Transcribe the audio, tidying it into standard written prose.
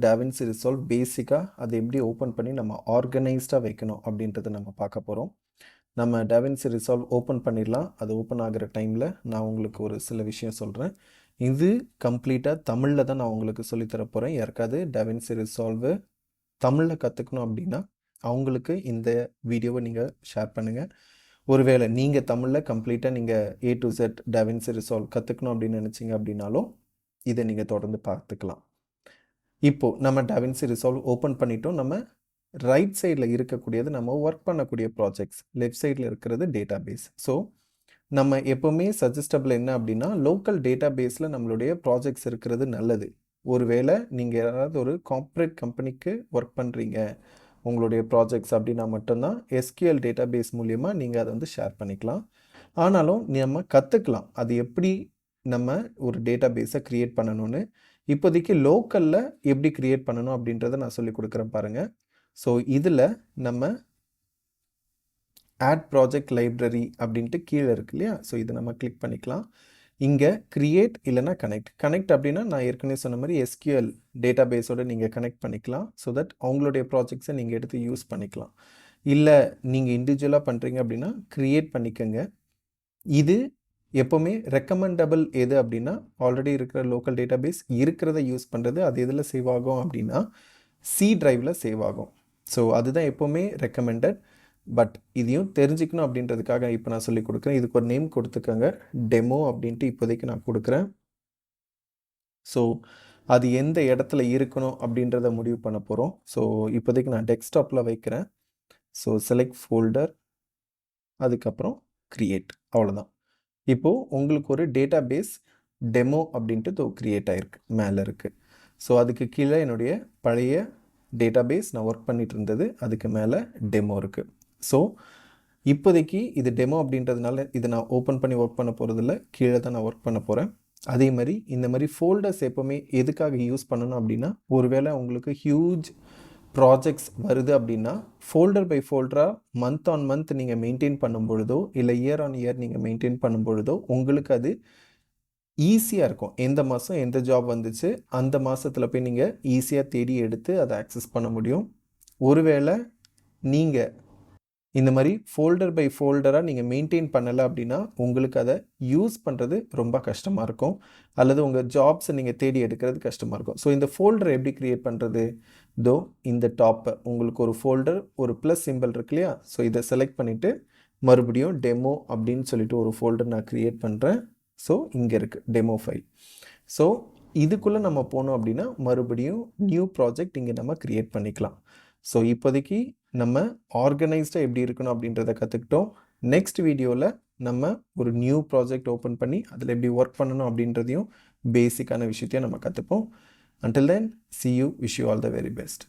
DaVinci Resolve பேசிக்காக அதை எப்படி ஓப்பன் பண்ணி நம்ம ஆர்கனைஸ்டாக வைக்கணும் அப்படின்றத நம்ம பார்க்க போகிறோம். நம்ம DaVinci Resolve ஓப்பன் பண்ணிடலாம். அது ஓப்பன் ஆகிற டைமில் நான் உங்களுக்கு ஒரு சில விஷயம் சொல்கிறேன். இது கம்ப்ளீட்டாக தமிழில் தான் நான் உங்களுக்கு சொல்லித்தர போகிறேன். யாருக்காவது DaVinci Resolve தமிழில் கற்றுக்கணும் அப்படின்னா அவங்களுக்கு இந்த வீடியோவை நீங்கள் ஷேர் பண்ணுங்கள். ஒருவேளை நீங்கள் தமிழில் கம்ப்ளீட்டாக நீங்கள் A to Z DaVinci Resolve கற்றுக்கணும் அப்படின்னு நினச்சிங்க அப்படின்னாலும் இதை நீங்கள் தொடர்ந்து பார்த்துக்கலாம். இப்போது நம்ம DaVinci Resolve ஓப்பன் பண்ணிட்டோம். நம்ம ரைட் சைடில் இருக்கக்கூடியது நம்ம ஒர்க் பண்ணக்கூடிய ப்ராஜெக்ட்ஸ், லெஃப்ட் சைடில் இருக்கிறது டேட்டாபேஸ். ஸோ நம்ம எப்போவுமே சஜஸ்டபிள் என்ன அப்படின்னா லோக்கல் டேட்டாபேஸில் நம்மளுடைய ப்ராஜெக்ட்ஸ் இருக்கிறது நல்லது. ஒருவேளை நீங்கள் யாராவது ஒரு கார்ப்பரேட் கம்பெனிக்கு ஒர்க் பண்ணுறீங்க உங்களுடைய ப்ராஜெக்ட்ஸ் அப்படின்னா மட்டும்தான் SQL டேட்டாபேஸ் மூலிமா நீங்கள் அதை வந்து ஷேர் பண்ணிக்கலாம். ஆனாலும் நம்ம கற்றுக்கலாம் அது எப்படி நம்ம ஒரு டேட்டாபேஸை க்ரியேட் பண்ணணும்னு. இப்போதைக்கு லோக்கலில் எப்படி க்ரியேட் பண்ணணும் அப்படின்றத நான் சொல்லி கொடுக்குறேன் பாருங்கள். ஸோ இதில் நம்ம ஆட் ப்ராஜெக்ட் லைப்ரரி அப்படின்ட்டு கீழே இருக்கு இல்லையா? ஸோ இதை நம்ம கிளிக் பண்ணிக்கலாம். இங்கே க்ரியேட் இல்லைனா கனெக்ட் அப்படின்னா நான் ஏற்கனவே சொன்ன மாதிரி SQL டேட்டாபேஸோடு நீங்கள் கனெக்ட் பண்ணிக்கலாம். ஸோ தட் அவங்களுடைய ப்ராஜெக்ட்ஸை நீங்கள் எடுத்து யூஸ் பண்ணிக்கலாம். இல்லை நீங்கள் இண்டிவிஜுவலாக பண்ணுறீங்க அப்படின்னா க்ரியேட் பண்ணிக்கோங்க. இது எப்போவுமே ரெக்கமெண்டபிள் எது அப்படின்னா ஆல்ரெடி இருக்கிற லோக்கல் டேட்டாபேஸ் இருக்கிறத யூஸ் பண்ணுறது. அது எதில் சேவ் ஆகும் அப்படின்னா C டிரைவில் சேவ் ஆகும். ஸோ அதுதான் எப்போவுமே ரெக்கமெண்டட். பட் இதையும் தெரிஞ்சுக்கணும் அப்படின்றதுக்காக இப்போ நான் சொல்லி கொடுக்குறேன். இதுக்கு ஒரு நேம் கொடுத்துக்கோங்க, டெமோ அப்படின்ட்டு இப்போதைக்கு நான் கொடுக்குறேன். ஸோ அது எந்த இடத்துல இருக்கணும் அப்படின்றத முடிவு பண்ண போகிறோம். ஸோ இப்போதைக்கு நான் டெஸ்க்டாப்பில் வைக்கிறேன். ஸோ செலக்ட் ஃபோல்டர், அதுக்கப்புறம் க்ரியேட், அவ்வளோதான். இப்போது உங்களுக்கு ஒரு டேட்டாபேஸ் டெமோ அப்படின்ட்டு க்ரியேட் ஆகிருக்கு, மேலே இருக்குது. ஸோ அதுக்கு கீழே என்னுடைய பழைய டேட்டாபேஸ் நான் ஒர்க் பண்ணிட்டு இருந்தது, அதுக்கு மேலே டெமோ இருக்குது. ஸோ இப்போதைக்கு இது டெமோ அப்படின்றதுனால இதை நான் ஓப்பன் பண்ணி ஒர்க் பண்ண போகிறதில்ல, கீழே தான் நான் ஒர்க் பண்ண போகிறேன். அதே மாதிரி இந்த மாதிரி ஃபோல்டர்ஸ் எப்போவுமே எதுக்காக யூஸ் பண்ணணும் அப்படின்னா ஒருவேளை உங்களுக்கு ஹியூஜ் ப்ராஜெக்ட்ஸ் வருது அப்படின்னா ஃபோல்டர் பை ஃபோல்டராக மந்த் ஆன் மந்த் நீங்கள் மெயின்டைன் பண்ணும் பொழுதோ இல்லை இயர் ஆன் இயர் நீங்கள் மெயின்டைன் பண்ணும் பொழுதோ உங்களுக்கு அது ஈஸியாக இருக்கும். எந்த மாதம் எந்த ஜாப் வந்துச்சு அந்த மாதத்தில் போய் நீங்கள் ஈஸியாக தேடி எடுத்து அதை ஆக்சஸ் பண்ண முடியும். ஒருவேளை நீங்கள் இந்த மாதிரி ஃபோல்டர் பை ஃபோல்டராக நீங்கள் மெயின்டைன் பண்ணலை அப்படின்னா உங்களுக்கு அதை யூஸ் பண்ணுறது ரொம்ப கஷ்டமாக இருக்கும், அல்லது உங்கள் ஜாப்ஸை நீங்கள் தேடி எடுக்கிறது கஷ்டமாக இருக்கும். ஸோ இந்த ஃபோல்டரை எப்படி க்ரியேட் பண்ணுறது? இந்த டாப்பை உங்களுக்கு ஒரு ஃபோல்டர், ஒரு ப்ளஸ் சிம்பிள் இருக்கு இல்லையா? ஸோ இதை செலக்ட் பண்ணிவிட்டு மறுபடியும் டெமோ அப்படின்னு சொல்லிட்டு ஒரு ஃபோல்டர் நான் க்ரியேட் பண்ணுறேன். ஸோ இங்கே இருக்குது டெமோ ஃபைல். ஸோ இதுக்குள்ளே நம்ம போனோம் அப்படின்னா மறுபடியும் நியூ ப்ராஜெக்ட் இங்கே நம்ம க்ரியேட் பண்ணிக்கலாம். ஸோ இப்போதைக்கு நம்ம ஆர்கனைஸ்டாக எப்படி இருக்கணும் அப்படின்றத கற்றுக்கிட்டோம். நெக்ஸ்ட் வீடியோவில் நம்ம ஒரு நியூ ப்ராஜெக்ட் ஓப்பன் பண்ணி அதில் எப்படி ஒர்க் பண்ணணும் அப்படின்றதையும் பேசிக்கான விஷயத்தையும் நம்ம கற்றுப்போம். Until then, see you. Wish you all the very best.